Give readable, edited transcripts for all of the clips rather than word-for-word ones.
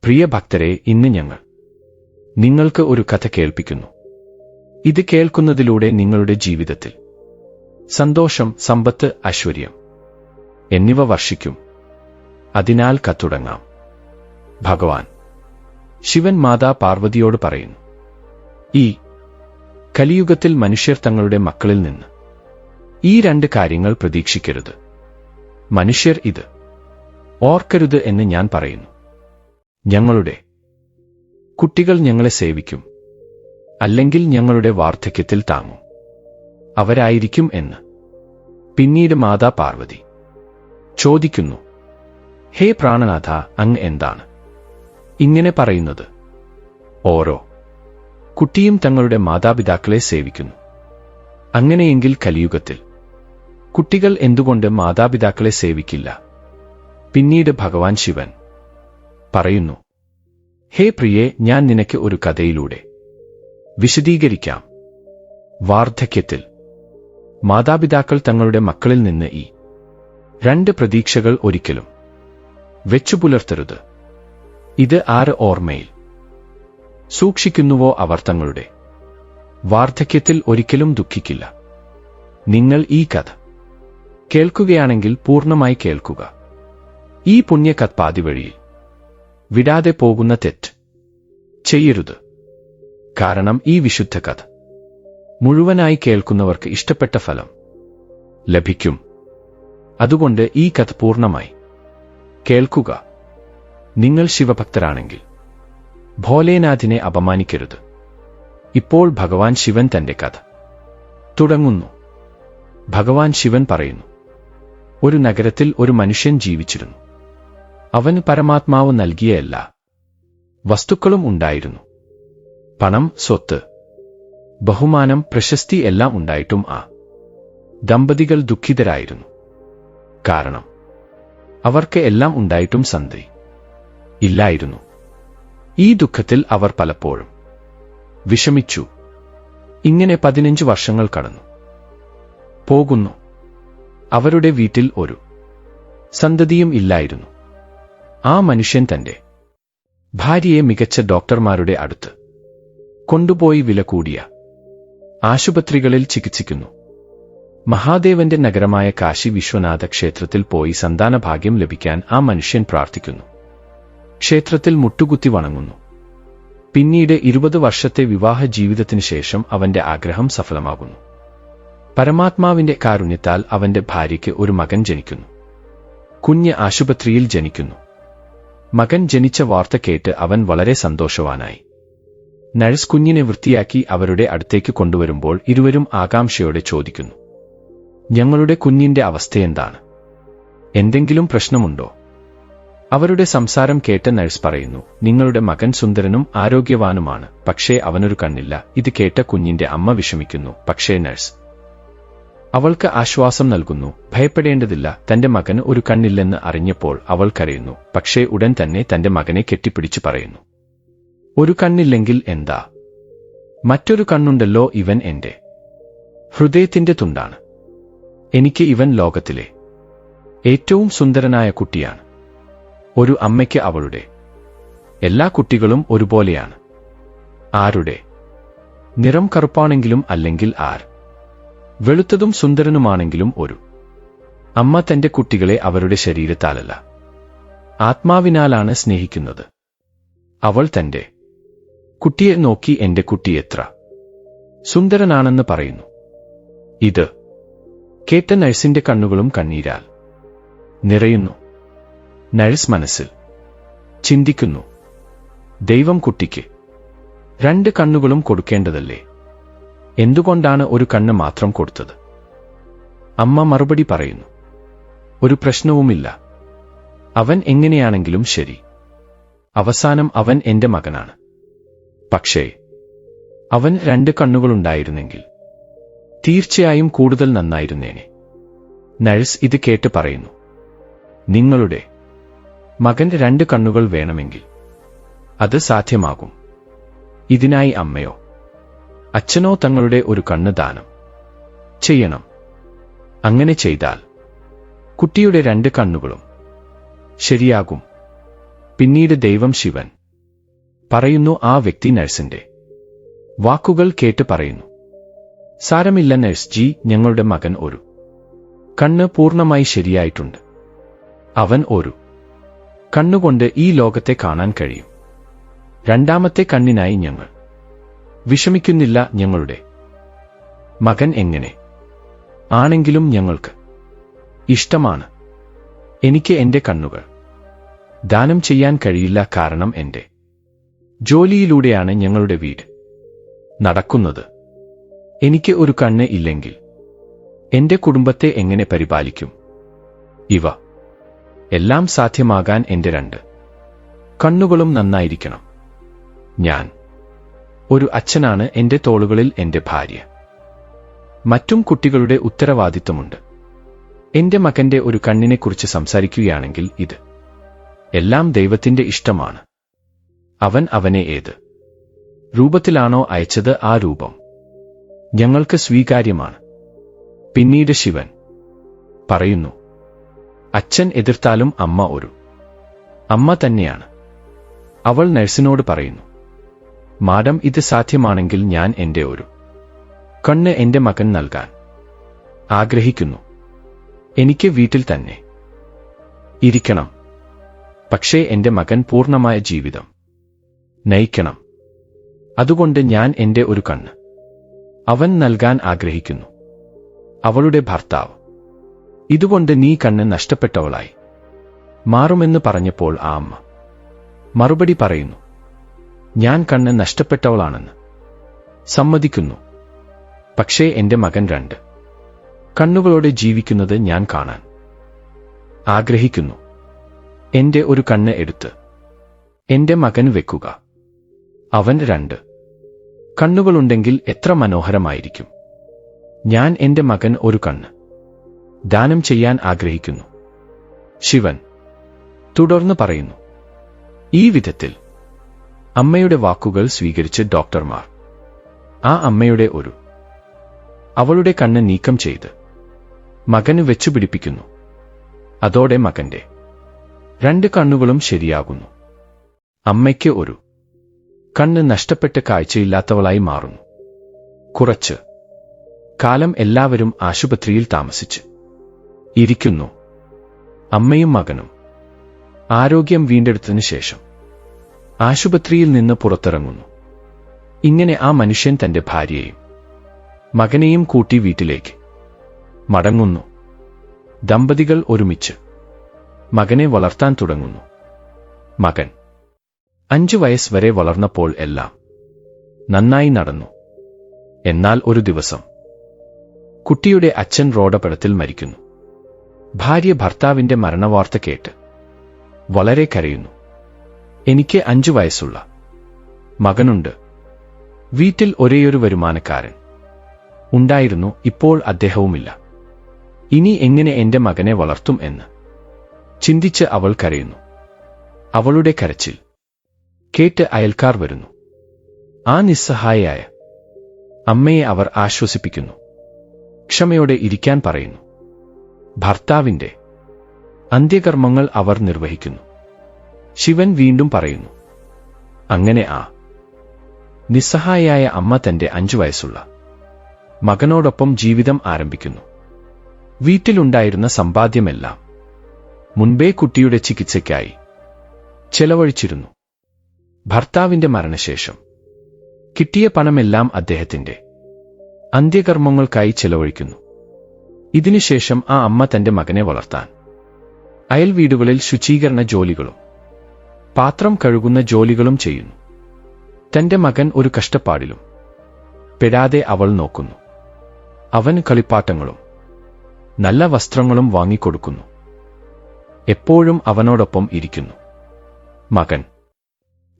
പ്രിയ ഭക്തരെ, ഇന്ന് ഞങ്ങൾ നിങ്ങൾക്ക് ഒരു കഥ കേൾപ്പിക്കുന്നു. ഇത് കേൾക്കുന്നതിലൂടെ നിങ്ങളുടെ ജീവിതത്തിൽ സന്തോഷം, സമ്പത്ത്, ഐശ്വര്യം എന്നിവ വർഷിക്കും. അതിനാൽ കഥ തുടങ്ങാം. ഭഗവാൻ ശിവൻ മാതാ പാർവതിയോട് പറയുന്നു, ഈ കലിയുഗത്തിൽ മനുഷ്യർ തങ്ങളുടെ മക്കളിൽ നിന്ന് ഈ രണ്ട് കാര്യങ്ങൾ പ്രതീക്ഷിക്കരുത്. മനുഷ്യർ ഇത് ഓർക്കരുത് എന്ന് ഞാൻ പറയുന്നു. ഞങ്ങളുടെ കുട്ടികൾ ഞങ്ങളെ സേവിക്കും, അല്ലെങ്കിൽ ഞങ്ങളുടെ വാർദ്ധക്യത്തിൽ താങ്ങും. അവരായിരിക്കും എന്ന്. പിന്നീട് മാതാ പാർവതി ചോദിക്കുന്നു, ഹേ പ്രാണനാഥ, അങ്ങ് എന്താണ് ഇങ്ങനെ പറയുന്നത്? ഓരോ കുട്ടിയും തങ്ങളുടെ മാതാപിതാക്കളെ സേവിക്കുന്നു. അങ്ങനെയെങ്കിൽ കലിയുഗത്തിൽ കുട്ടികൾ എന്തുകൊണ്ട് മാതാപിതാക്കളെ സേവിക്കില്ല? പിന്നീട് ഭഗവാൻ ശിവൻ പറയുന്നു, ഹേ പ്രിയേ, ഞാൻ നിനക്ക് ഒരു കഥയിലൂടെ വിശദീകരിക്കാം. വാർദ്ധക്യത്തിൽ മാതാപിതാക്കൾ തങ്ങളുടെ മക്കളിൽ നിന്ന് ഈ രണ്ട് പ്രതീക്ഷകൾ ഒരിക്കലും വെച്ചുപുലർത്തരുത്. ഇത് ആര് ഓർമ്മയിൽ സൂക്ഷിക്കുന്നുവോ അവർ തങ്ങളുടെ വാർദ്ധക്യത്തിൽ ഒരിക്കലും ദുഃഖിക്കില്ല. നിങ്ങൾ ഈ കഥ കേൾക്കുകയാണെങ്കിൽ പൂർണ്ണമായി കേൾക്കുക. ഈ പുണ്യകഥ പാതി വഴിയിൽ വിടാതെ പോകുന്ന തെറ്റ് ചെയ്യരുത്. കാരണം ഈ വിശുദ്ധ കഥ മുഴുവനായി കേൾക്കുന്നവർക്ക് ഇഷ്ടപ്പെട്ട ഫലം ലഭിക്കും. അതുകൊണ്ട് ഈ കഥ പൂർണ്ണമായി കേൾക്കുക. നിങ്ങൾ ശിവഭക്തരാണെങ്കിൽ ഭോലേനാഥിനെ അപമാനിക്കരുത്. ഇപ്പോൾ ഭഗവാൻ ശിവൻ തന്റെ കഥ തുടങ്ങുന്നു. ഭഗവാൻ ശിവൻ പറയുന്നു, ഒരു നഗരത്തിൽ ഒരു മനുഷ്യൻ ജീവിച്ചിരുന്നു. അവന് പരമാത്മാവ് നൽകിയ എല്ലാ വസ്തുക്കളും ഉണ്ടായിരുന്നു. പണം, സ്വത്ത്, ബഹുമാനം, പ്രശസ്തി എല്ലാം ഉണ്ടായിട്ടും ആ ദമ്പതികൾ ദുഃഖിതരായിരുന്നു. കാരണം അവർക്ക് എല്ലാം ഉണ്ടായിട്ടും സന്ധി ഇല്ലായിരുന്നു. ഈ ദുഃഖത്തിൽ അവർ പലപ്പോഴും വിഷമിച്ചു. ഇങ്ങനെ 15 വർഷങ്ങൾ കടന്നു പോകുന്നു. അവരുടെ വീട്ടിൽ ഒരു സന്തതിയും ഇല്ലായിരുന്നു. ആ മനുഷ്യൻ തന്റെ ഭാര്യയെ മികച്ച ഡോക്ടർമാരുടെ അടുത്ത് കൊണ്ടുപോയി വില കൂടിയ ആശുപത്രികളിൽ ചികിത്സിക്കുന്നു. മഹാദേവന്റെ നഗരമായ കാശി വിശ്വനാഥ ക്ഷേത്രത്തിൽ പോയി സന്താനഭാഗ്യം ലഭിക്കാൻ ആ മനുഷ്യൻ പ്രാർത്ഥിക്കുന്നു. ക്ഷേത്രത്തിൽ മുട്ടുകുത്തി വണങ്ങുന്നു. പിന്നീട് 20 വർഷത്തെ വിവാഹ ജീവിതത്തിനു ശേഷം അവന്റെ ആഗ്രഹം സഫലമാകുന്നു. പരമാത്മാവിന്റെ കാരുണ്യത്താൽ അവന്റെ ഭാര്യയ്ക്ക് ഒരു മകൻ ജനിക്കുന്നു. കുഞ്ഞ് ആശുപത്രിയിൽ ജനിക്കുന്നു. മകൻ ജനിച്ച വാർത്ത കേട്ട് അവൻ വളരെ സന്തോഷവാനായി. നഴ്സ് കുഞ്ഞിനെ വൃത്തിയാക്കി അവരുടെ അടുത്തേക്ക് കൊണ്ടുവരുമ്പോൾ ഇരുവരും ആകാംക്ഷയോടെ ചോദിക്കുന്നു, ഞങ്ങളുടെ കുഞ്ഞിന്റെ അവസ്ഥയെന്താണ്? എന്തെങ്കിലും പ്രശ്നമുണ്ടോ? അവരുടെ സംസാരം കേട്ട നഴ്സ് പറയുന്നു, നിങ്ങളുടെ മകൻ സുന്ദരനും ആരോഗ്യവാനുമാണ്, പക്ഷേ അവനൊരു കണ്ണില്ല. ഇത് കേട്ട കുഞ്ഞിന്റെ അമ്മ വിഷമിക്കുന്നു. പക്ഷേ നഴ്സ് അവൾക്ക് ആശ്വാസം നൽകുന്നു. ഭയപ്പെടേണ്ടതില്ല, തന്റെ മകന് ഒരു കണ്ണില്ലെന്ന് അറിഞ്ഞപ്പോൾ അവൾ കരയുന്നു. പക്ഷേ ഉടൻ തന്നെ തന്റെ മകനെ കെട്ടിപ്പിടിച്ച് പറയുന്നു, ഒരു കണ്ണില്ലെങ്കിൽ എന്താ? മറ്റൊരു കണ്ണുണ്ടല്ലോ. ഇവൻ എന്റെ ഹൃദയത്തിന്റെ തുണ്ടാണ്. എനിക്ക് ഇവൻ ലോകത്തിലെ ഏറ്റവും സുന്ദരനായ കുട്ടിയാണ്. ഒരു അമ്മയ്ക്ക് അവളുടെ എല്ലാ കുട്ടികളും ഒരുപോലെയാണ്. ആരുടെ നിറം കറുപ്പാണെങ്കിലും അല്ലെങ്കിൽ ആർ വെളുത്തതും സുന്ദരനുമാണെങ്കിലും ഒരു അമ്മ തന്റെ കുട്ടികളെ അവരുടെ ശരീരത്താലല്ല, ആത്മാവിനാലാണ് സ്നേഹിക്കുന്നത്. അവൾ തന്റെ കുട്ടിയെ നോക്കി എന്റെ കുട്ടി എത്ര സുന്ദരനാണെന്ന് പറയുന്നു. ഇത് കേട്ട നഴ്സിന്റെ കണ്ണുകളും കണ്ണീരാൽ നിറയുന്നു. നഴ്സ് മനസ്സിൽ ചിന്തിക്കുന്നു, ദൈവം കുട്ടിക്ക് 2 കണ്ണുകളും കൊടുക്കേണ്ടതല്ലേ? എന്തുകൊണ്ടാണ് ഒരു കണ്ണ് മാത്രം കൊടുത്തത്? അമ്മ മറുപടി പറയുന്നു, ഒരു പ്രശ്നവുമില്ല, അവൻ എങ്ങനെയാണെങ്കിലും ശരി. അവസാനം അവൻ എന്റെ മകനാണ്. പക്ഷേ അവൻ 2 കണ്ണുകളുണ്ടായിരുന്നെങ്കിൽ തീർച്ചയായും കൂടുതൽ നന്നായിരുന്നേനെ. നഴ്സ് ഇത് കേട്ട് പറയുന്നു, നിങ്ങളുടെ മകന് 2 കണ്ണുകൾ വേണമെങ്കിൽ അത് സാധ്യമാകും. ഇതിനായി അമ്മയോ അച്ഛനോ തങ്ങളുടെ ഒരു കണ്ണ് ദാനം ചെയ്യണം. അങ്ങനെ ചെയ്താൽ കുട്ടിയുടെ 2 കണ്ണുകളും ശരിയാകും. പിന്നീട് ദൈവം ശിവൻ പറയുന്നു, ആ വ്യക്തി നഴ്സിന്റെ വാക്കുകൾ കേട്ട് പറയുന്നു, സാരമില്ല നഴ്സ് ജി, ഞങ്ങളുടെ മകൻ ഒരു കണ്ണ് പൂർണ്ണമായി ശരിയായിട്ടുണ്ട്. അവൻ ഒരു കണ്ണുകൊണ്ട് ഈ ലോകത്തെ കാണാൻ കഴിയും. രണ്ടാമത്തെ കണ്ണിനായി ഞങ്ങൾ വിഷമിക്കുന്നില്ല. ഞങ്ങളുടെ മകൻ എങ്ങനെ ആണെങ്കിലും ഞങ്ങൾക്ക് ഇഷ്ടമാണ്. എനിക്ക് എന്റെ കണ്ണുകൾ ദാനം ചെയ്യാൻ കഴിയില്ല, കാരണം എന്റെ ജോലിയിലൂടെയാണ് ഞങ്ങളുടെ വീട് നടക്കുന്നത്. എനിക്ക് ഒരു കണ്ണ് ഇല്ലെങ്കിൽ എന്റെ കുടുംബത്തെ എങ്ങനെ പരിപാലിക്കും? ഇവ എല്ലാം സാധ്യമാകാൻ എന്റെ രണ്ട് കണ്ണുകളും നന്നായിരിക്കണം. ഞാൻ ഒരു അച്ഛനാണ്. എന്റെ തോളുകളിൽ എന്റെ ഭാര്യ, മറ്റും കുട്ടികളുടെ ഉത്തരവാദിത്വമുണ്ട്. എന്റെ മകന്റെ ഒരു കണ്ണിനെക്കുറിച്ച് സംസാരിക്കുകയാണെങ്കിൽ ഇത് എല്ലാം ദൈവത്തിന്റെ ഇഷ്ടമാണ്. അവൻ അവനെ ഏത് രൂപത്തിലാണോ അയച്ചത് ആ രൂപം ഞങ്ങൾക്ക് സ്വീകാര്യമാണ്. പിന്നീട് ശിവൻ പറയുന്നു, അച്ഛൻ എതിർത്താലും അമ്മ ഒരു അമ്മ തന്നെയാണ്. അവൾ നഴ്സിനോട് പറയുന്നു, മാഡം, ഇത് സാധ്യമാണെങ്കിൽ ഞാൻ എന്റെ ഒരു കണ്ണ് എന്റെ മകൻ നൽകാൻ ആഗ്രഹിക്കുന്നു. എനിക്ക് വീട്ടിൽ തന്നെ ഇരിക്കണം, പക്ഷേ എന്റെ മകൻ പൂർണ്ണമായ ജീവിതം നയിക്കണം. അതുകൊണ്ട് ഞാൻ എന്റെ ഒരു കണ്ണ് അവൻ നൽകാൻ ആഗ്രഹിക്കുന്നു. അവളുടെ ഭർത്താവ് ഇതുകൊണ്ട് നീ കണ്ണ് നഷ്ടപ്പെട്ടവളായി മാറുമെന്ന് പറഞ്ഞപ്പോൾ ആ അമ്മ മറുപടി പറയുന്നു, ഞാൻ കണ്ണ് നഷ്ടപ്പെട്ടവളാണെന്ന് സമ്മതിക്കുന്നു, പക്ഷേ എന്റെ മകൻ രണ്ട് കണ്ണുകളോടെ ജീവിക്കുന്നത് ഞാൻ കാണാൻ ആഗ്രഹിക്കുന്നു. എന്റെ ഒരു കണ്ണ് എടുത്ത് എന്റെ മകൻ വെക്കുക. അവൻ രണ്ട് കണ്ണുകളുണ്ടെങ്കിൽ എത്ര മനോഹരമായിരിക്കും. ഞാൻ എന്റെ മകൻ ഒരു കണ്ണ് ദാനം ചെയ്യാൻ ആഗ്രഹിക്കുന്നു. ശിവൻ തുടർന്ന് പറയുന്നു, ഈ വിധത്തിൽ അമ്മയുടെ വാക്കുകൾ സ്വീകരിച്ച് ഡോക്ടർമാർ ആ അമ്മയുടെ ഒരു അവളുടെ കണ്ണ് നീക്കം ചെയ്ത് മകന് വെച്ചുപിടിപ്പിക്കുന്നു. അതോടെ മകന്റെ രണ്ട് കണ്ണുകളും ശരിയാകുന്നു. അമ്മയ്ക്ക് ഒരു കണ്ണ് നഷ്ടപ്പെട്ട് കാഴ്ചയില്ലാത്തവളായി മാറുന്നു. കുറച്ച് കാലം എല്ലാവരും ആശുപത്രിയിൽ താമസിച്ച് ഇരിക്കുന്നു. അമ്മയും മകനും ആരോഗ്യം വീണ്ടെടുത്തതിനു ശേഷം ആശുപത്രിയിൽ നിന്ന് പുറത്തിറങ്ങുന്നു. ഇങ്ങനെ ആ മനുഷ്യൻ തന്റെ ഭാര്യയെയും മകനെയും കൂട്ടി വീട്ടിലേക്ക് മടങ്ങുന്നു. ദമ്പതികൾ ഒരുമിച്ച് മകനെ വളർത്താൻ തുടങ്ങുന്നു. മകൻ 5 വയസ്സ് വരെ വളർന്നപ്പോൾ എല്ലാം നന്നായി നടന്നു. എന്നാൽ ഒരു ദിവസം കുട്ടിയുടെ അച്ഛൻ റോഡപകടത്തിൽ മരിക്കുന്നു. ഭാര്യ ഭർത്താവിന്റെ മരണവാർത്ത കേട്ട് വളരെ കരയുന്നു. എനിക്ക് 5 വയസ്സുള്ള മകനുണ്ട്. വീട്ടിൽ ഒരേയൊരു വരുമാനക്കാരൻ ഉണ്ടായിരുന്നു. ഇപ്പോൾ അദ്ദേഹവുമില്ല. ഇനി എങ്ങനെ എന്റെ മകനെ വളർത്തും എന്ന് ചിന്തിച്ച് അവൾ കരയുന്നു. അവളുടെ കരച്ചിൽ കേട്ട് അയൽക്കാർ വരുന്നു. ആ നിസ്സഹായയായ അമ്മയെ അവർ ആശ്വസിപ്പിക്കുന്നു. ക്ഷമയോടെ ഇരിക്കാൻ പറയുന്നു. ഭർത്താവിന്റെ അന്ത്യകർമ്മങ്ങൾ അവർ നിർവഹിക്കുന്നു. ശിവൻ വീണ്ടും പറയുന്നു, അങ്ങനെ ആ നിസ്സഹായയായ അമ്മ തന്റെ 5 വയസ്സുള്ള മകനോടൊപ്പം ജീവിതം ആരംഭിക്കുന്നു. വീട്ടിലുണ്ടായിരുന്ന സമ്പാദ്യമെല്ലാം മുൻപേ കുട്ടിയുടെ ചികിത്സയ്ക്കായി ചെലവഴിച്ചിരുന്നു. ഭർത്താവിന്റെ മരണശേഷം കിട്ടിയ പണമെല്ലാം അദ്ദേഹത്തിന്റെ അന്ത്യകർമ്മങ്ങൾക്കായി ചെലവഴിക്കുന്നു. ഇതിനുശേഷം ആ അമ്മ തന്റെ മകനെ വളർത്താൻ അയൽ വീടുകളിൽ ശുചീകരണ ജോലികളും പാത്രം കഴുകുന്ന ജോലികളും ചെയ്യുന്നു. തന്റെ മകൻ ഒരു കഷ്ടപ്പാടിലും പെടാതെ അവൾ നോക്കുന്നു. അവന് കളിപ്പാട്ടങ്ങളും നല്ല വസ്ത്രങ്ങളും വാങ്ങിക്കൊടുക്കുന്നു. എപ്പോഴും അവനോടൊപ്പം ഇരിക്കുന്നു. മകൻ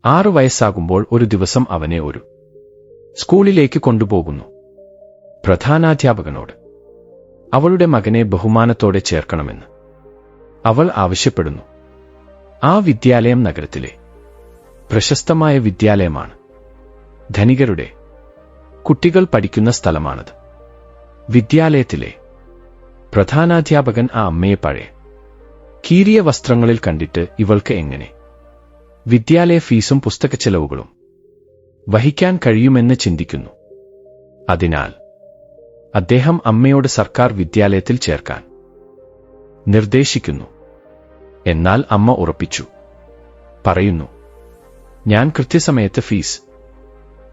6 വയസ്സാകുമ്പോൾ ഒരു ദിവസം അവനെ ഒരു സ്കൂളിലേക്ക് കൊണ്ടുപോകുന്നു. പ്രധാനാധ്യാപകനോട് അവളുടെ മകനെ ബഹുമാനത്തോടെ ചേർക്കണമെന്ന് അവൾ ആവശ്യപ്പെടുന്നു. ആ വിദ്യാലയം നഗരത്തിലെ പ്രശസ്തമായ വിദ്യാലയമാണ്. ധനികരുടെ കുട്ടികൾ പഠിക്കുന്ന സ്ഥലമാണത്. വിദ്യാലയത്തിലെ പ്രധാനാധ്യാപകൻ ആ അമ്മയെ പഴയ കീറിയ വസ്ത്രങ്ങളിൽ കണ്ടിട്ട് ഇവൾക്ക് എങ്ങനെ വിദ്യാലയ ഫീസും പുസ്തകച്ചെലവുകളും വഹിക്കാൻ കഴിയുമെന്ന് ചിന്തിക്കുന്നു. അതിനാൽ അദ്ദേഹം അമ്മയോട് സർക്കാർ വിദ്യാലയത്തിൽ ചേർക്കാൻ നിർദ്ദേശിക്കുന്നു. എന്നാൽ അമ്മ ഉറപ്പിച്ചു. പറയുന്നു, ഞാൻ കൃത്യസമയത്ത് ഫീസ്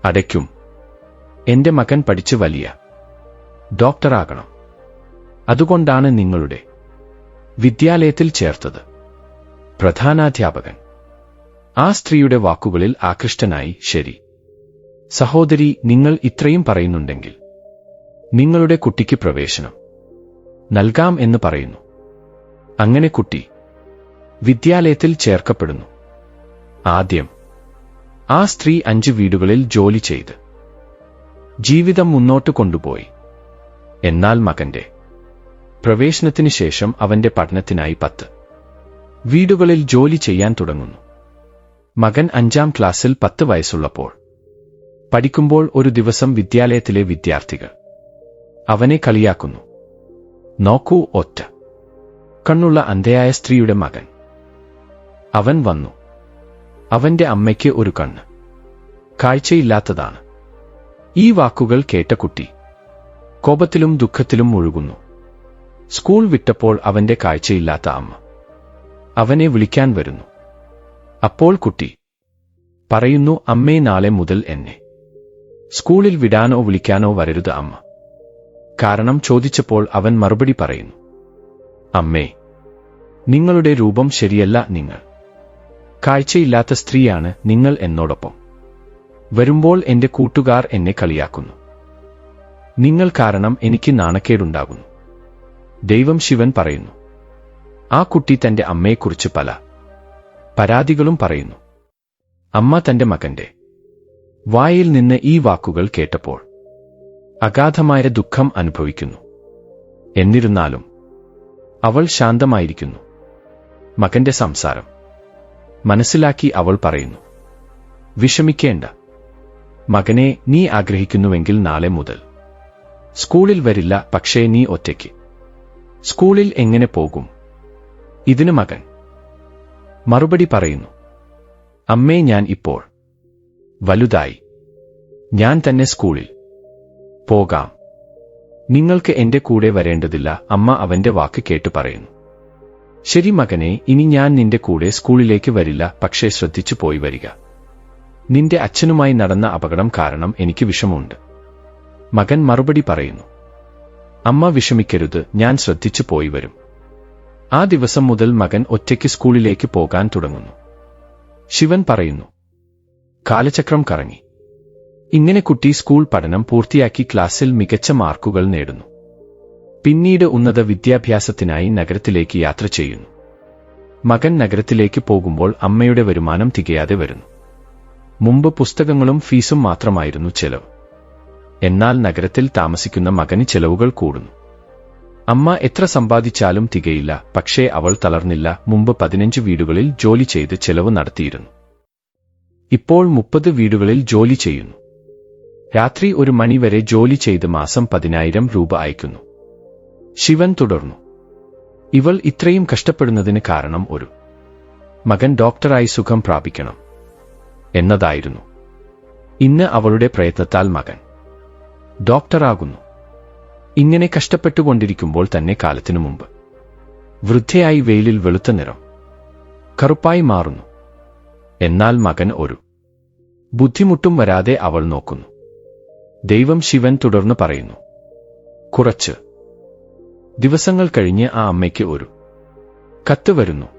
അടയ്ക്കും. എന്റെ മകൻ പഠിച്ച് വലിയ ഡോക്ടറാകണം. അതുകൊണ്ടാണ് നിങ്ങളുടെ വിദ്യാലയത്തിൽ ചേർത്തത്. പ്രധാനാധ്യാപകൻ ആ സ്ത്രീയുടെ വാക്കുകളിൽ ആകൃഷ്ടനായി, ശരി സഹോദരി, നിങ്ങൾ ഇത്രയും പറയുന്നുണ്ടെങ്കിൽ നിങ്ങളുടെ കുട്ടിക്ക് പ്രവേശനം നൽകാം എന്ന് പറയുന്നു. അങ്ങനെ കുട്ടി വിദ്യാലയത്തിൽ ചേർക്കപ്പെടുന്നു. ആദ്യം ആ സ്ത്രീ 5 വീടുകളിൽ ജോലി ചെയ്ത് ജീവിതം മുന്നോട്ട് കൊണ്ടുപോയി. എന്നാൽ മകന്റെ പ്രവേശനത്തിന് ശേഷം അവന്റെ പഠനത്തിനായി 10 വീടുകളിൽ ജോലി ചെയ്യാൻ തുടങ്ങുന്നു. മകൻ 5ാം ക്ലാസ്സിൽ 10 വയസ്സുള്ളപ്പോൾ പഠിക്കുമ്പോൾ ഒരു ദിവസം വിദ്യാലയത്തിലെ വിദ്യാർത്ഥികൾ അവനെ കളിയാക്കുന്നു. നോക്കൂ, ഒറ്റ കണ്ണുള്ള അന്ധയായ സ്ത്രീയുടെ മകൻ. അവൻ വന്നു. അവന്റെ അമ്മയ്ക്ക് ഒരു കണ്ണ് കാഴ്ചയില്ലാത്തതാണ്. ഈ വാക്കുകൾ കേട്ട കുട്ടി കോപത്തിലും ദുഃഖത്തിലും മുഴുകുന്നു. സ്കൂൾ വിട്ടപ്പോൾ അവന്റെ കാഴ്ചയില്ലാത്ത അമ്മ അവനെ വിളിക്കാൻ വരുന്നു. അപ്പോൾ കുട്ടി പറയുന്നു, അമ്മേ, നാളെ മുതൽ എന്നെ സ്കൂളിൽ വിടാനോ വിളിക്കാനോ വരരുത് അമ്മ. കാരണം ചോദിച്ചപ്പോൾ അവൻ മറുപടി പറയുന്നു, അമ്മേ, നിങ്ങളുടെ രൂപം ശരിയല്ല, നിങ്ങൾ കാഴ്ചയില്ലാത്ത സ്ത്രീയാണ്. നിങ്ങൾ എന്നോടൊപ്പം വരുമ്പോൾ എന്റെ കൂട്ടുകാർ എന്നെ കളിയാക്കുന്നു. നിങ്ങൾ കാരണം എനിക്ക് നാണക്കേടുണ്ടാകുന്നു. ദൈവം ശിവൻ പറയുന്നു. ആ കുട്ടി തന്റെ അമ്മയെക്കുറിച്ച് പല പരാതികളും പറയുന്നു. അമ്മ തന്റെ മകന്റെ വായിൽ നിന്ന് ഈ വാക്കുകൾ കേട്ടപ്പോൾ അഗാധമായ ദുഃഖം അനുഭവിക്കുന്നു. എന്നിരുന്നാലും അവൾ ശാന്തമായിരിക്കുന്നു. മകന്റെ സംസാരം മനസ്സിലാക്കി അവൾ പറയുന്നു, വിഷമിക്കേണ്ട മകനെ, നീ ആഗ്രഹിക്കുന്നുവെങ്കിൽ നാളെ മുതൽ സ്കൂളിൽ വരില്ല. പക്ഷേ നീ ഒറ്റയ്ക്ക് സ്കൂളിൽ എങ്ങനെ പോകും? ഇതിന് മകൻ മറുപടി പറയുന്നു, അമ്മേ, ഞാൻ ഇപ്പോൾ വലുതായി. ഞാൻ തന്നെ സ്കൂളിൽ പോകാം. നിങ്ങൾക്ക് എന്റെ കൂടെ വരേണ്ടതില്ല. അമ്മ അവന്റെ വാക്ക് കേട്ടു പറയുന്നു, ശരി മകനെ, ഇനി ഞാൻ നിന്റെ കൂടെ സ്കൂളിലേക്ക് വരില്ല. പക്ഷേ ശ്രദ്ധിച്ചു പോയി വരിക. നിന്റെ അച്ഛനുമായി നടന്ന അപകടം കാരണം എനിക്ക് വിഷമമുണ്ട്. മകൻ മറുപടി പറയുന്നു, അമ്മ വിഷമിക്കരുത്, ഞാൻ ശ്രദ്ധിച്ചു പോയി വരും. ആ ദിവസം മുതൽ മകൻ ഒറ്റയ്ക്ക് സ്കൂളിലേക്ക് പോകാൻ തുടങ്ങുന്നു. ശിവൻ പറയുന്നു, കാലചക്രം കറങ്ങി. ഇങ്ങനെ കുട്ടി സ്കൂൾ പഠനം പൂർത്തിയാക്കി ക്ലാസ്സിൽ മികച്ച മാർക്കുകൾ നേടുന്നു. പിന്നീട് ഉന്നത വിദ്യാഭ്യാസത്തിനായി നഗരത്തിലേക്ക് യാത്ര ചെയ്യുന്നു. മകൻ നഗരത്തിലേക്ക് പോകുമ്പോൾ അമ്മയുടെ വരുമാനം തികയാതെ വരുന്നു. മുമ്പ് പുസ്തകങ്ങളും ഫീസും മാത്രമായിരുന്നു ചെലവ്. എന്നാൽ നഗരത്തിൽ താമസിക്കുന്ന മകന് ചെലവുകൾ കൂടുന്നു. അമ്മ എത്ര സമ്പാദിച്ചാലും തികയില്ല. പക്ഷേ അവൾ തളർന്നില്ല. മുമ്പ് 15 വീടുകളിൽ ജോലി ചെയ്ത് ചെലവ് നടത്തിയിരുന്നു. ഇപ്പോൾ 30 വീടുകളിൽ ജോലി ചെയ്യുന്നു. രാത്രി 1 മണി വരെ ജോലി ചെയ്ത് മാസം 10,000 രൂപ അയക്കുന്നു. ശിവൻ തുടർന്നു, ഇവൾ ഇത്രയും കഷ്ടപ്പെടുന്നതിന് കാരണം ഒരു മകൻ ഡോക്ടറായി സുഖം പ്രാപിക്കണം എന്നതായിരുന്നു. ഇന്ന് അവളുടെ പ്രയത്നത്താൽ മകൻ ഡോക്ടറാകുന്നു. ഇങ്ങനെ കഷ്ടപ്പെട്ടുകൊണ്ടിരിക്കുമ്പോൾ തന്നെ കാലത്തിനു മുമ്പ് വൃദ്ധയായി വെയിലിൽ വെളുത്ത നിറം കറുപ്പായി മാറുന്നു. എന്നാൽ മകൻ ഒരു ബുദ്ധിമുട്ടും വരാതെ അവൾ നോക്കുന്നു. ദൈവം ശിവൻ തുടർന്ന് പറയുന്നു, കുറച്ച് ദിവസങ്ങൾ കഴിഞ്ഞ് ആ അമ്മയ്ക്ക് ഒരു കത്ത് വരുന്നു.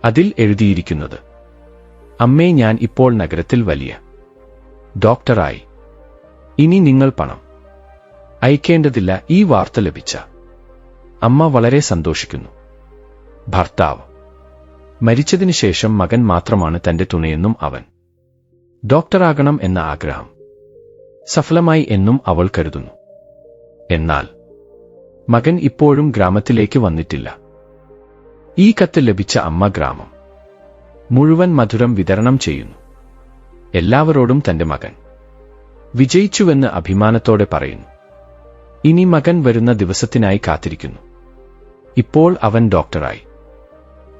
അതിൽ എഴുതിയിരിക്കുന്നത്, അമ്മേ, ഞാൻ ഇപ്പോൾ നഗരത്തിൽ വലിയ ഡോക്ടറായി. ഇനി നിങ്ങൾ പണം അയക്കേണ്ടതില്ല. ഈ വാർത്ത ലഭിച്ച അമ്മ വളരെ സന്തോഷിക്കുന്നു. ഭർത്താവ് മരിച്ചതിനു ശേഷം മകൻ മാത്രമാണ് തന്റെ തുണയെന്നും അവൻ ഡോക്ടറാകണം എന്ന ആഗ്രഹം സഫലമായി എന്നും അവൾ കരുതുന്നു. എന്നാൽ മകൻ ഇപ്പോഴും ഗ്രാമത്തിലേക്ക് വന്നിട്ടില്ല. ഈ കത്ത് ലഭിച്ച അമ്മ ഗ്രാമം മുഴുവൻ മധുരം വിതരണം ചെയ്യുന്നു. എല്ലാവരോടും തന്റെ മകൻ വിജയിച്ചുവെന്ന് അഭിമാനത്തോടെ പറയുന്നു. ഇനി മകൻ വരുന്ന ദിവസത്തിനായി കാത്തിരിക്കുന്നു. ഇപ്പോൾ അവൻ ഡോക്ടറായി.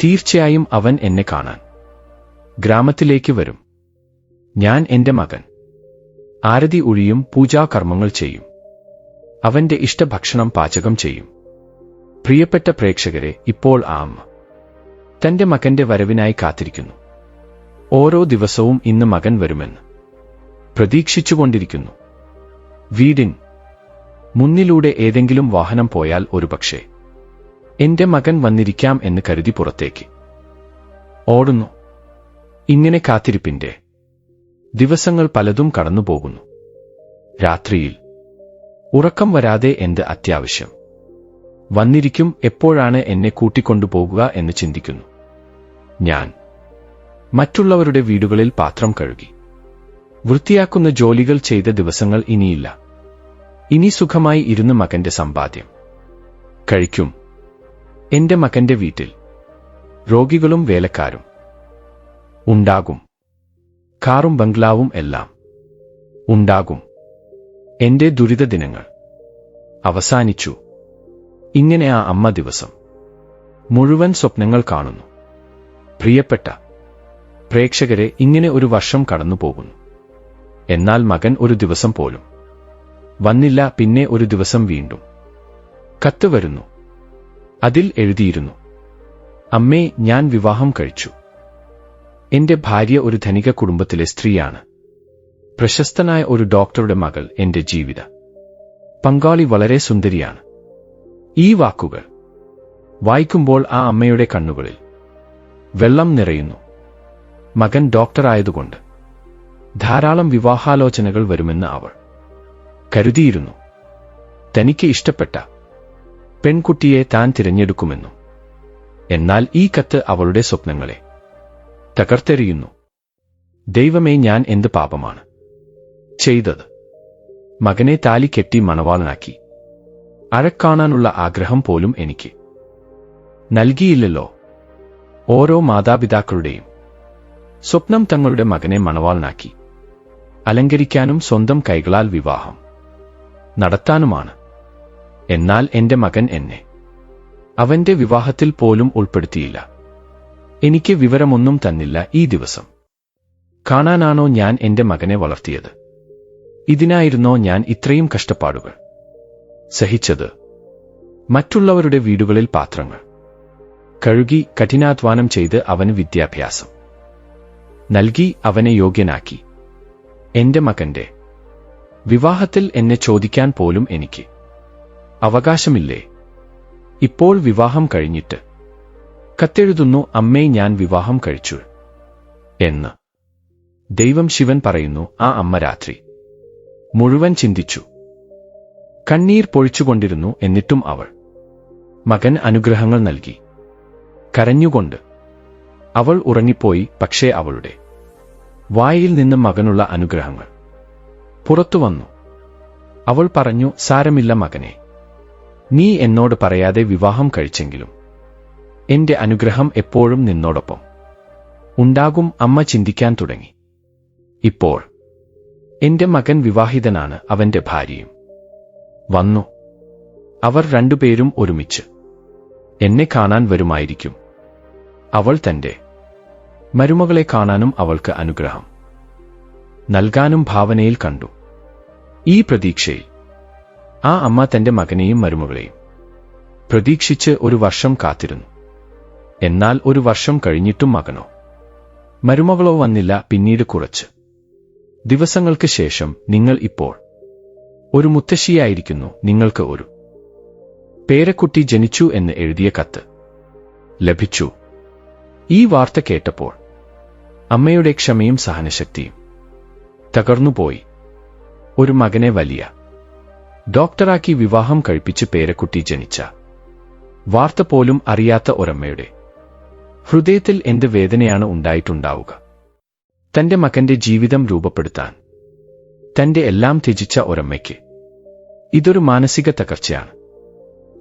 തീർച്ചയായും അവൻ എന്നെ കാണാൻ ഗ്രാമത്തിലേക്ക് വരും. ഞാൻ എന്റെ മകൻ ആരതി ഒഴിയും, പൂജാകർമ്മങ്ങൾ ചെയ്യും. അവന്റെ ഇഷ്ടഭക്ഷണം പാചകം ചെയ്യും. പ്രിയപ്പെട്ട പ്രേക്ഷകരെ, ഇപ്പോൾ ആ അമ്മ തന്റെ മകന്റെ വരവിനായി കാത്തിരിക്കുന്നു. ഓരോ ദിവസവും ഇന്ന് മകൻ വരുമെന്ന് പ്രതീക്ഷിച്ചുകൊണ്ടിരിക്കുന്നു. വീടിന് മുന്നിലൂടെ ഏതെങ്കിലും വാഹനം പോയാൽ ഒരുപക്ഷേ എന്റെ മകൻ വന്നിരിക്കാം എന്ന് കരുതി പുറത്തേക്ക് ഓടുന്നു. ഇങ്ങനെ കാത്തിരിപ്പിന്റെ ദിവസങ്ങൾ പലതും കടന്നുപോകുന്നു. രാത്രിയിൽ ഉറക്കം വരാതെ എന്ത് അത്യാവശ്യം വന്നിരിക്കും, എപ്പോഴാണ് എന്നെ കൂട്ടിക്കൊണ്ടുപോകുക എന്ന് ചിന്തിക്കുന്നു. ഞാൻ മറ്റുള്ളവരുടെ വീടുകളിൽ പാത്രം കഴുകി വൃത്തിയാക്കുന്ന ജോലികൾ ചെയ്ത ദിവസങ്ങൾ ഇനിയില്ല. ഇനി സുഖമായി ഇരുന്ന് മകന്റെ സമ്പാദ്യം കഴിക്കും. എന്റെ മകന്റെ വീട്ടിൽ രോഗികളും വേലക്കാരും ഉണ്ടാകും. കാറും ബംഗ്ലാവും എല്ലാം ഉണ്ടാകും. എന്റെ ദുരിത ദിനങ്ങൾ അവസാനിച്ചു. ഇങ്ങനെ ആ അമ്മ ദിവസം മുഴുവൻ സ്വപ്നങ്ങൾ കാണുന്നു. പ്രിയപ്പെട്ട പ്രേക്ഷകരെ, ഇങ്ങനെ ഒരു വർഷം കടന്നു പോകുന്നു. എന്നാൽ മകൻ ഒരു ദിവസം പോലും വന്നില്ല. പിന്നെ ഒരു ദിവസം വീണ്ടും കത്ത് വരുന്നു. അതിൽ എഴുതിയിരുന്നു: അമ്മേ, ഞാൻ വിവാഹം കഴിച്ചു. എന്റെ ഭാര്യ ഒരു ധനിക കുടുംബത്തിലെ സ്ത്രീയാണ്. പ്രശസ്തനായ ഒരു ഡോക്ടറുടെ മകൾ. എന്റെ ജീവിത പങ്കാളി വളരെ സുന്ദരിയാണ്. ഈ വാക്കുകൾ വായിക്കുമ്പോൾ ആ അമ്മയുടെ കണ്ണുകളിൽ വെള്ളം നിറയുന്നു. മകൻ ഡോക്ടറായതുകൊണ്ട് ധാരാളം വിവാഹാലോചനകൾ വരുമെന്ന് അവൾ കരുതിയിരുന്നു. തനിക്ക് ഇഷ്ടപ്പെട്ട പെൺകുട്ടിയെ താൻ തിരഞ്ഞെടുക്കുമെന്നും. എന്നാൽ ഈ കത്ത് അവളുടെ സ്വപ്നങ്ങളെ തകർത്തെറിയുന്നു. ദൈവമേ, ഞാൻ എന്ത് പാപമാണ് ചെയ്തത്? മകനെ താലി കെട്ടി മണവാളനാക്കി അഴക്കാണാനുള്ള ആഗ്രഹം പോലും എനിക്ക് നൽകിയില്ലല്ലോ. ഓരോ മാതാപിതാക്കളുടെയും സ്വപ്നം തങ്ങളുടെ മകനെ മണവാളനാക്കി അലങ്കരിക്കാനും സ്വന്തം കൈകളാൽ വിവാഹം നടത്താനുമാണ്. എന്നാൽ എന്റെ മകൻ എന്നെ അവന്റെ വിവാഹത്തിൽ പോലും ഉൾപ്പെടുത്തിയില്ല. എനിക്ക് വിവരമൊന്നും തന്നില്ല. ഈ ദിവസം കാണാനാണോ ഞാൻ എന്റെ മകനെ വളർത്തിയത്? ഇതിനായിരുന്നോ ഞാൻ ഇത്രയും കഷ്ടപ്പാടുകൾ സഹിച്ചത്? മറ്റുള്ളവരുടെ വീടുകളിൽ പാത്രങ്ങൾ കഴുകി കഠിനാധ്വാനം ചെയ്ത് അവന് വിദ്യാഭ്യാസം നൽകി അവനെ യോഗ്യനാക്കി. എന്റെ മകന്റെ വിവാഹത്തിൽ എന്നെ ചോദിക്കാൻ പോലും എനിക്ക് അവകാശമില്ലേ? ഇപ്പോൾ വിവാഹം കഴിഞ്ഞിട്ട് കത്തെഴുതുന്നു: അമ്മേ, ഞാൻ വിവാഹം കഴിച്ചു എന്ന് ദൈവം ശിവൻ പറയുന്നു. ആ അമ്മ രാത്രി മുഴുവൻ ചിന്തിച്ചു, കണ്ണീർ പൊഴിച്ചുകൊണ്ടിരുന്നു. എന്നിട്ടും അവൾ മകൻ അനുഗ്രഹങ്ങൾ നൽകി. കരഞ്ഞുകൊണ്ട് അവൾ ഉറങ്ങിപ്പോയി. പക്ഷേ അവളുടെ വായിൽ നിന്ന് മകനുള്ള അനുഗ്രഹങ്ങൾ പുറത്തുവന്നു. അവൾ പറഞ്ഞു: സാരമില്ല മകനെ, നീ എന്നോട് പറയാതെ വിവാഹം കഴിച്ചെങ്കിലും എന്റെ അനുഗ്രഹം എപ്പോഴും നിന്നോടൊപ്പം ഉണ്ടാകും. അമ്മ ചിന്തിക്കാൻ തുടങ്ങി. ഇപ്പോൾ എന്റെ മകൻ വിവാഹിതനാണ്. അവന്റെ ഭാര്യയും വന്നു. അവർ രണ്ടുപേരും ഒരുമിച്ച് എന്നെ കാണാൻ വരുമായിരിക്കും. അവൾ തന്റെ മരുമകളെ കാണാനും അവൾക്ക് അനുഗ്രഹം നൽകാനും ഭാവനയിൽ കണ്ടു. ഈ പ്രതീക്ഷയിൽ ആ അമ്മ തന്റെ മകനെയും മരുമകളെയും പ്രതീക്ഷിച്ച് ഒരു വർഷം കാത്തിരുന്നു. എന്നാൽ ഒരു വർഷം കഴിഞ്ഞിട്ടും മകനോ മരുമകളോ വന്നില്ല. പിന്നീട് കുറച്ച് ദിവസങ്ങൾക്ക് ശേഷം: നിങ്ങൾ ഇപ്പോൾ ഒരു മുത്തശ്ശിയായിരിക്കുന്നു. നിങ്ങൾക്ക് ഒരു പേരക്കുട്ടി ജനിച്ചു എന്ന് എഴുതിയ കത്ത് ലഭിച്ചു. ഈ വാർത്ത കേട്ടപ്പോൾ അമ്മയുടെ ക്ഷമയും സഹനശക്തിയും തകർന്നുപോയി. ഒരു മകനെ വലിയ ഡോക്ടറാക്കി വിവാഹം കഴിപ്പിച്ച് പേരക്കുട്ടി ജനിച്ച വാർത്ത പോലും അറിയാത്ത ഒരമ്മയുടെ ഹൃദയത്തിൽ എന്ത് വേദനയാണ് ഉണ്ടായിട്ടുണ്ടാവുക? തന്റെ മകന്റെ ജീവിതം രൂപപ്പെടുത്താൻ തന്റെ എല്ലാം ത്യജിച്ച ഒരമ്മയ്ക്ക് ഇതൊരു മാനസിക തകർച്ചയാണ്.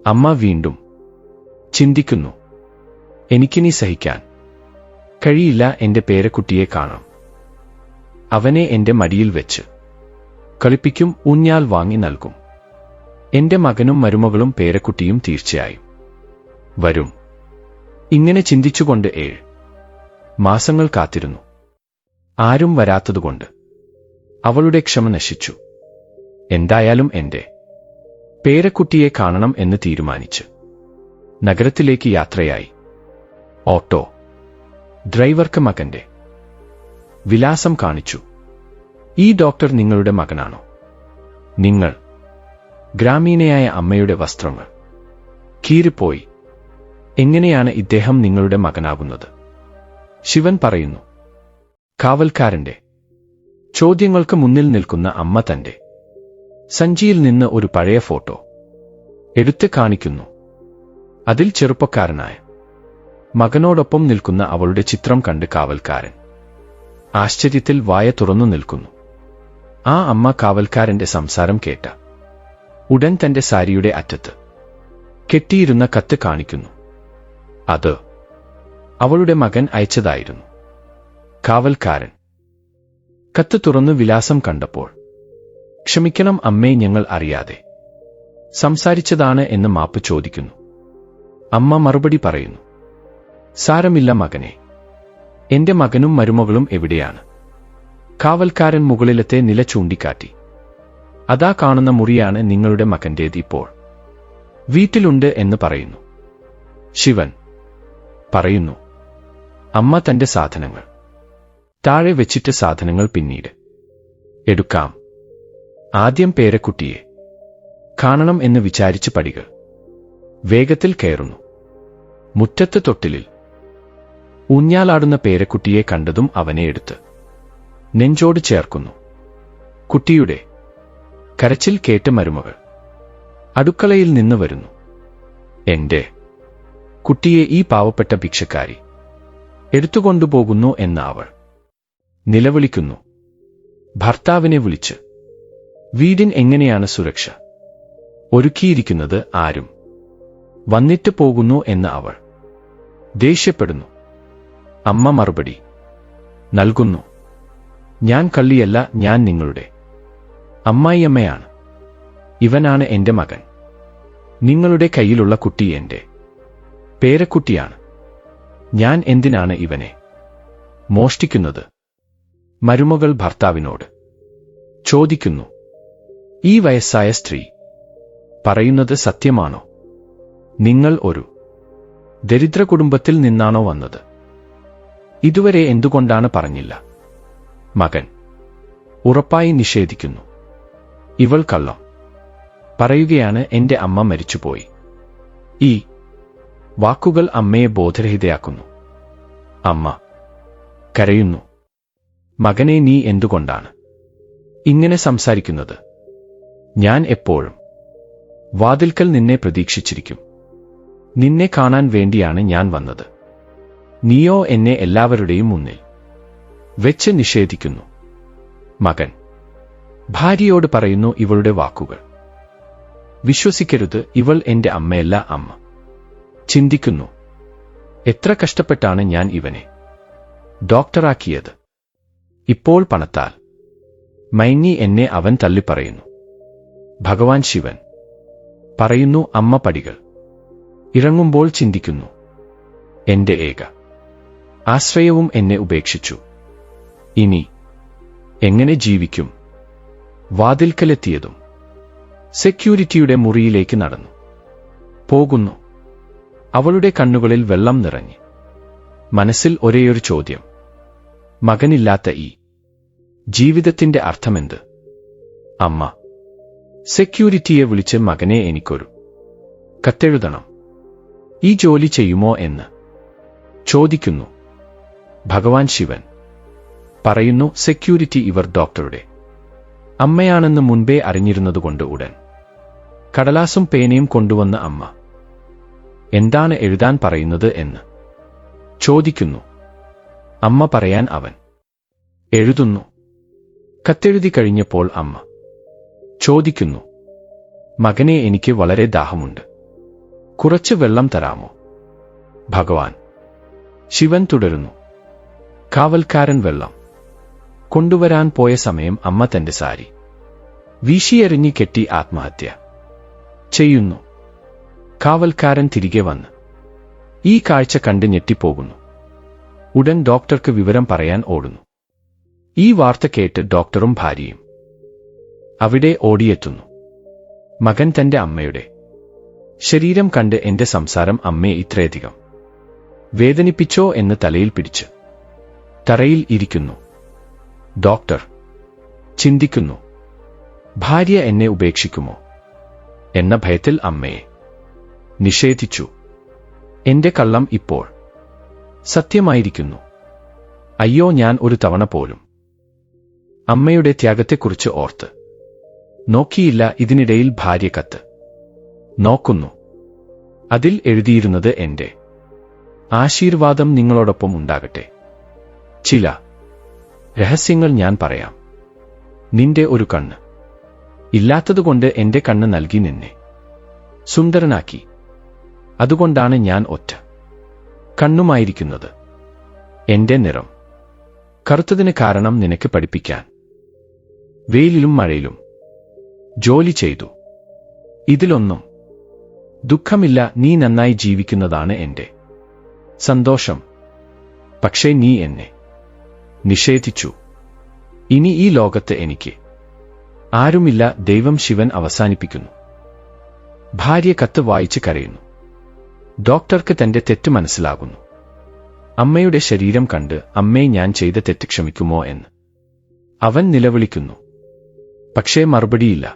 അമ്മ വീണ്ടും ചിന്തിക്കുന്നു: എനിക്കിനി സഹിക്കാൻ കഴിയില്ല. എന്റെ പേരക്കുട്ടിയെ കാണാം. അവനെ എന്റെ മടിയിൽ വെച്ച് കളിപ്പിക്കും, ഊഞ്ഞാൽ വാങ്ങി നൽകും. എന്റെ മകനും മരുമകളും പേരക്കുട്ടിയും തീർച്ചയായും വരും. ഇങ്ങനെ ചിന്തിച്ചുകൊണ്ട് 7 മാസങ്ങൾ കാത്തിരുന്നു. ആരും വരാത്തതുകൊണ്ട് അവളുടെ ക്ഷമ നശിച്ചു. എന്തായാലും എന്റെ പേരക്കുട്ടിയെ കാണണം എന്ന് തീരുമാനിച്ച് നഗരത്തിലേക്ക് യാത്രയായി. ഓട്ടോ ഡ്രൈവർക്ക് മകന്റെ വിലാസം കാണിച്ചു. ഈ ഡോക്ടർ നിങ്ങളുടെ മകനാണോ? നിങ്ങൾ ഗ്രാമീണയായ അമ്മയുടെ വസ്ത്രങ്ങൾ കീറിപ്പോയി. എങ്ങനെയാണ് ഇദ്ദേഹം നിങ്ങളുടെ മകനാകുന്നത്? ശിവൻ പറയുന്നു. കാവൽക്കാരന്റെ ചോദ്യങ്ങൾക്ക് മുന്നിൽ നിൽക്കുന്ന അമ്മ തന്റെ സഞ്ചിയിൽ നിന്ന് ഒരു പഴയ ഫോട്ടോ എടുത്ത് കാണിക്കുന്നു. അതിൽ ചെറുപ്പക്കാരനായ മകനോടൊപ്പം നിൽക്കുന്ന അവളുടെ ചിത്രം കണ്ട് കാവൽക്കാരൻ ആശ്ചര്യത്തിൽ വായ തുറന്നു നിൽക്കുന്നു. ആ അമ്മ കാവൽക്കാരന്റെ സംസാരം കേട്ട ഉടൻ തന്റെ സാരിയുടെ അറ്റത്ത് കെട്ടിയിരുന്ന കത്ത് കാണിക്കുന്നു. അത് അവളുടെ മകൻ അയച്ചതായിരുന്നു. കാവൽക്കാരൻ കത്ത് തുറന്നു വിലാസം കണ്ടപ്പോൾ, ക്ഷമിക്കണം അമ്മേ, ഞങ്ങൾ അറിയാതെ സംസാരിച്ചതാണ് എന്ന് മാപ്പ് ചോദിക്കുന്നു. അമ്മ മറുപടി പറയുന്നു, സാരമില്ല മകനെ, എന്റെ മകനും മരുമകളും എവിടെയാണ്? കാവൽക്കാരൻ മുകളിലത്തെ നില ചൂണ്ടിക്കാട്ടി. അതാ കാണുന്ന മുറിയാണ് നിങ്ങളുടെ മകന്റേത്, ഇപ്പോൾ വീട്ടിലുണ്ട് എന്ന് പറയുന്നു. ശിവൻ പറയുന്നു, അമ്മ തന്റെ സാധനങ്ങൾ താഴെ വെച്ചിട്ട് സാധനങ്ങൾ പിന്നീട് എടുക്കാം. ആദ്യം പേരക്കുട്ടിയെ കാണണം എന്ന് വിചാരിച്ച് പടികൾ വേഗത്തിൽ കയറുന്നു. മുറ്റത്ത് തൊട്ടിലിൽ ഊഞ്ഞാലാടുന്ന പേരക്കുട്ടിയെ കണ്ടതും അവനെ എടുത്ത് നെഞ്ചോട് ചേർക്കുന്നു. കുട്ടിയുടെ കരച്ചിൽ കേട്ട് മരുമകൾ അടുക്കളയിൽ നിന്ന് വരുന്നു. എന്റെ കുട്ടിയെ ഈ പാവപ്പെട്ട ഭിക്ഷക്കാരി എടുത്തുകൊണ്ടുപോകുന്നു എന്ന് അവൾ നിലവിളിക്കുന്നു. ഭർത്താവിനെ വിളിച്ച് വീടിന് എങ്ങനെയാണ് സുരക്ഷ ഒരുക്കിയിരിക്കുന്നത്, ആരും വന്നിട്ട് പോകുന്നു എന്ന് അവൾ ദേഷ്യപ്പെടുന്നു. അമ്മ മറുപടി നൽകുന്നു, ഞാൻ കള്ളിയല്ല, ഞാൻ നിങ്ങളുടെ അമ്മായിയമ്മയാണ്. ഇവനാണ് എന്റെ മകൻ. നിങ്ങളുടെ കയ്യിലുള്ള കുട്ടി എന്റെ പേരക്കുട്ടിയാണ്. ഞാൻ എന്തിനാണ് ഇവനെ മോഷ്ടിക്കുന്നത്? മരുമകൾ ഭർത്താവിനോട് ചോദിക്കുന്നു. ഈ വയസ്സായ സ്ത്രീ പറയുന്നത് സത്യമാണോ? നിങ്ങൾ ഒരു ദരിദ്ര കുടുംബത്തിൽ നിന്നാണോ വന്നത്? ഇതുവരെ എന്തുകൊണ്ടാണ് പറഞ്ഞില്ല? മകൻ ഉറപ്പായി നിഷേധിക്കുന്നു. ഇവൾ കള്ളം പറയുകയാണ്. എന്റെ അമ്മ മരിച്ചുപോയി. ഈ വാക്കുകൾ അമ്മയെ ബോധരഹിതയാക്കുന്നു. അമ്മ കരയുന്നു. മകനെ, നീ എന്തുകൊണ്ടാണ് ഇങ്ങനെ സംസാരിക്കുന്നത്? ഞാൻ എപ്പോഴും വാതിൽക്കൽ നിന്നെ പ്രതീക്ഷിച്ചിരിക്കും. നിന്നെ കാണാൻ വേണ്ടിയാണ് ഞാൻ വന്നത്. നീയോ എന്നെ എല്ലാവരുടെയും മുന്നിൽ വെച്ച് നിഷേധിക്കുന്നു. മകൻ ഭാര്യയോട് പറയുന്നു ഇവളുടെ വാക്കുകൾ വിശ്വസിക്കരുത്, ഇവൾ എന്റെ അമ്മയല്ല. അമ്മ ചിന്തിക്കുന്നു, എത്ര കഷ്ടപ്പെട്ടാണ് ഞാൻ ഇവനെ ഡോക്ടറാക്കിയത്. ഇപ്പോൾ പണത്താൽ മയങ്ങി എന്നെ അവൻ തള്ളിപ്പറയുന്നു. ഭഗവാൻ ശിവൻ പറയുന്നു. അമ്മ പടികൾ ഇറങ്ങുമ്പോൾ ചിന്തിക്കുന്നു, എന്റെ ഏക ആശ്രയവും എന്നെ ഉപേക്ഷിച്ചു. ഇനി എങ്ങനെ ജീവിക്കും? വാതിൽക്കലെത്തിയതും സെക്യൂരിറ്റിയുടെ മുറിയിലേക്ക് നടന്നു പോകുന്നു. അവളുടെ കണ്ണുകളിൽ വെള്ളം നിറഞ്ഞ് മനസ്സിൽ ഒരേയൊരു ചോദ്യം, മകനില്ലാത്ത ഈ ജീവിതത്തിന്റെ അർത്ഥമെന്ത്? അമ്മ സെക്യൂരിറ്റിയെ വിളിച്ച്, മകനെ, എനിക്കൊരു കത്തെഴുതണം. ഈ ജോലി ചെയ്യുമോ എന്ന് ചോദിക്കുന്നു. ഭഗവാൻ ശിവൻ പറയുന്നു, സെക്യൂരിറ്റി ഇവർ ഡോക്ടറുടെ അമ്മയാണെന്ന് മുൻപേ അറിഞ്ഞിരുന്നതുകൊണ്ട് ഉടൻ കടലാസും പേനയും കൊണ്ടുവന്ന അമ്മ എന്താണ് എഴുതാൻ പറയുന്നത് എന്ന് ചോദിക്കുന്നു. അമ്മ പറയാൻ അവൻ എഴുതുന്നു. കത്തെഴുതി കഴിഞ്ഞപ്പോൾ അമ്മ ചോദിക്കുന്നു, മകനെ, എനിക്ക് വളരെ ദാഹമുണ്ട്, കുറച്ച് വെള്ളം തരാമോ? ഭഗവാൻ ശിവൻ തുടരുന്നു. കാവൽക്കാരൻ വെള്ളം കൊണ്ടുവരാൻ പോയ സമയം അമ്മ തന്റെ സാരി വീശിയെറിഞ്ഞ് കെട്ടി ആത്മഹത്യ ചെയ്യുന്നു. കാവൽക്കാരൻ തിരികെ വന്ന് ഈ കാഴ്ച കണ്ട് ഞെട്ടിപ്പോകുന്നു. ഉടൻ ഡോക്ടർക്ക് വിവരം പറയാൻ ഓടുന്നു. ഈ വാർത്ത കേട്ട് ഡോക്ടറും ഭാര്യയും അവിടെ ഓടിയെത്തുന്നു. മകൻ തന്റെ അമ്മയുടെ ശരീരം കണ്ട് എന്റെ സംസാരം അമ്മയെ ഇത്രയധികം വേദനിപ്പിച്ചോ എന്ന് തലയിൽ പിടിച്ച് തറയിൽ ഇരിക്കുന്നു. ഡോക്ടർ ചിന്തിക്കുന്നു, ഭാര്യ എന്നെ ഉപേക്ഷിക്കുമോ എന്ന ഭയത്തിൽ അമ്മയെ നിഷേധിച്ചു. എന്റെ കള്ളം ഇപ്പോൾ സത്യമായിരിക്കുന്നു. അയ്യോ, ഞാൻ ഒരു തവണ പോലും അമ്മയുടെ ത്യാഗത്തെക്കുറിച്ച് ഓർത്ത് നോക്കിയില്ല. ഇതിനിടയിൽ ഭാര്യ കത്ത് നോക്കുന്നു. അതിൽ എഴുതിയിരുന്നത്, എന്റെ ആശീർവാദം നിങ്ങളോടൊപ്പം ഉണ്ടാകട്ടെ. ചില രഹസ്യങ്ങൾ ഞാൻ പറയാം. നിന്റെ ഒരു കണ്ണ് ഇല്ലാത്തതുകൊണ്ട് എന്റെ കണ്ണ് നൽകി നിന്നെ സുന്ദരനാക്കി. അതുകൊണ്ടാണ് ഞാൻ ഒറ്റ കണ്ണുമായിരിക്കുന്നത്. എന്റെ നിറം കറുത്തതിന് കാരണം നിനക്ക് പഠിപ്പിക്കാൻ വെയിലിലും മഴയിലും ജോലി ചെയ്തു. ഇതിലൊന്നും ദുഃഖമില്ല. നീ നന്നായി ജീവിക്കുന്നതാണ് എന്റെ സന്തോഷം. പക്ഷേ നീ എന്നെ നിഷേധിച്ചു. ഇനി ഈ ലോകത്ത് എനിക്ക് ആരുമില്ല. ദൈവം ശിവൻ അവസാനിപ്പിക്കുന്നു. ഭാര്യ കത്ത് വായിച്ച് കരയുന്നു. ഡോക്ടർക്ക് തന്റെ തെറ്റ് മനസ്സിലാകുന്നു. അമ്മയുടെ ശരീരം കണ്ട്, അമ്മേ, ഞാൻ ചെയ്ത തെറ്റ് ക്ഷമിക്കുമോ എന്ന് അവൻ നിലവിളിക്കുന്നു. പക്ഷേ മറുപടിയില്ല.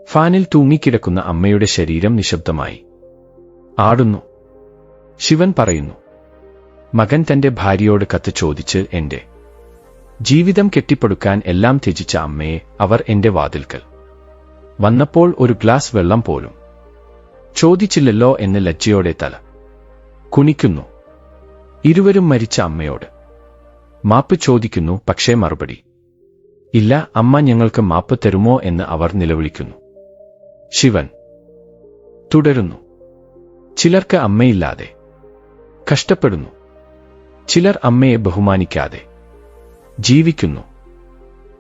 ഫാനിൽ തൂങ്ങിക്കിടക്കുന്ന അമ്മയുടെ ശരീരം നിശബ്ദമായി ആടുന്നു. ശിവൻ പറയുന്നു, മകൻ തന്റെ ഭാര്യയോട് കത്ത് ചോദിച്ച് എന്റെ ജീവിതം കെട്ടിപ്പടുക്കാൻ എല്ലാം ത്യജിച്ച അമ്മയെ അവർ എന്റെ വാതിൽക്കൽ വന്നപ്പോൾ ഒരു ഗ്ലാസ് വെള്ളം പോലും ചോദിച്ചില്ലല്ലോ എന്ന് ലജ്ജയോടെ തല കുനിക്കുന്നു. ഇരുവരും മരിച്ച അമ്മയോട് മാപ്പ് ചോദിക്കുന്നു. പക്ഷേ മറുപടി ഇല്ല. അമ്മ ഞങ്ങൾക്ക് മാപ്പ് തരുമോ എന്ന് അവർ നിലവിളിക്കുന്നു. ശിവൻ തുടരുന്നു, ചിലർക്ക് അമ്മയില്ലാതെ കഷ്ടപ്പെടുന്നു. ചിലർ അമ്മയെ ബഹുമാനിക്കാതെ ജീവിക്കുന്നു.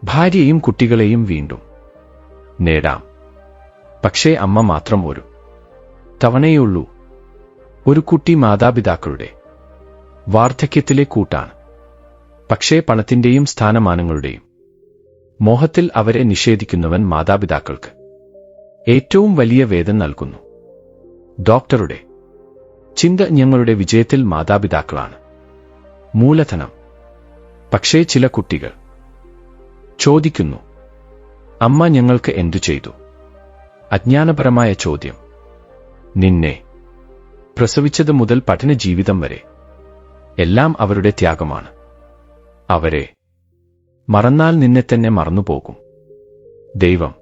ഭാര്യയും കുട്ടികളെയും വീണ്ടും നേടാം. പക്ഷേ അമ്മ മാത്രം ഒരു തവണയുള്ളൂ. ഒരു കുട്ടി മാതാപിതാക്കളുടെ വാർദ്ധക്യത്തിലെ കൂട്ടാണ്. പക്ഷേ പണത്തിന്റെയും സ്ഥാനമാനങ്ങളുടെയും മോഹത്തിൽ അവരെ നിഷേധിക്കുന്നവൻ മാതാപിതാക്കൾക്ക് ഏറ്റവും വലിയ വേദന നൽകുന്നു. ഡോക്ടറുടെ ചിന്ത ഞങ്ങളുടെ വിജയത്തിൽ മാതാപിതാക്കളാണ് മൂലധനം. പക്ഷേ ചില കുട്ടികൾ ചോദിക്കുന്നു, അമ്മ ഞങ്ങൾക്ക് എന്തു ചെയ്തു? അജ്ഞാനപരമായ ചോദ്യം. നിന്നെ പ്രസവിച്ചത് മുതൽ പഠന ജീവിതം വരെ എല്ലാം അവരുടെ ത്യാഗമാണ്. അവരെ മറന്നാൽ നിന്നെ തന്നെ മറന്നുപോകും. ദൈവം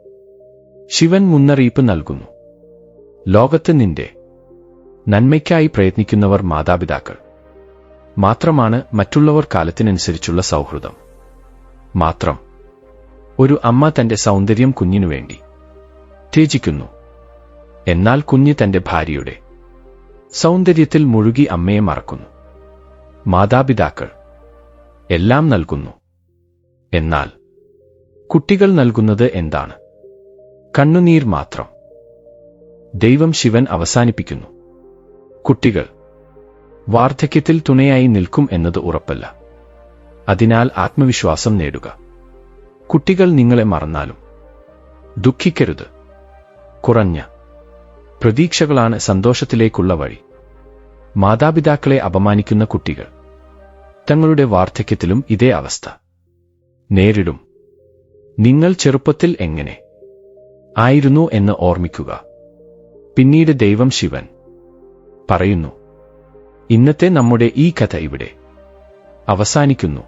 ശിവൻ മുന്നറിയിപ്പ് നൽകുന്നു. ലോകത്ത് നിന്റെ നന്മയ്ക്കായി പ്രയത്നിക്കുന്നവർ മാതാപിതാക്കൾ മാത്രമാണ്. മറ്റുള്ളവർ കാലത്തിനനുസരിച്ചുള്ള സൗഹൃദം മാത്രം. ഒരു അമ്മ തന്റെ സൗന്ദര്യം കുഞ്ഞിനു വേണ്ടി ത്യജിക്കുന്നു. എന്നാൽ കുഞ്ഞ് തന്റെ ഭാര്യയുടെ സൗന്ദര്യത്തിൽ മുഴുകി അമ്മയെ മറക്കുന്നു. മാതാപിതാക്കൾ എല്ലാം നൽകുന്നു. എന്നാൽ കുട്ടികൾ നൽകുന്നത് എന്താണ്? കണ്ണുനീർ മാത്രം. ദൈവം ശിവൻ അവസാനിപ്പിക്കുന്നു. കുട്ടികൾ വാർദ്ധക്യത്തിൽ തുണയായി നിൽക്കും എന്നത് ഉറപ്പല്ല. അതിനാൽ ആത്മവിശ്വാസം നേടുക. കുട്ടികൾ നിങ്ങളെ മറന്നാലും ദുഃഖിക്കരുത്. കുറഞ്ഞ പ്രതീക്ഷകളാണ് സന്തോഷത്തിലേക്കുള്ള വഴി. മാതാപിതാക്കളെ അപമാനിക്കുന്ന കുട്ടികൾ തങ്ങളുടെ വാർദ്ധക്യത്തിലും ഇതേ അവസ്ഥ നേരിടും. നിങ്ങൾ ചെറുപ്പത്തിൽ എങ്ങനെ ആയിരുന്നു എന്ന് ഓർമ്മിക്കുക. പിന്നീട് ദൈവം ശിവൻ പറയുന്നു, ഇന്നത്തെ നമ്മുടെ ഈ കഥ ഇവിടെ അവസാനിക്കുന്നു.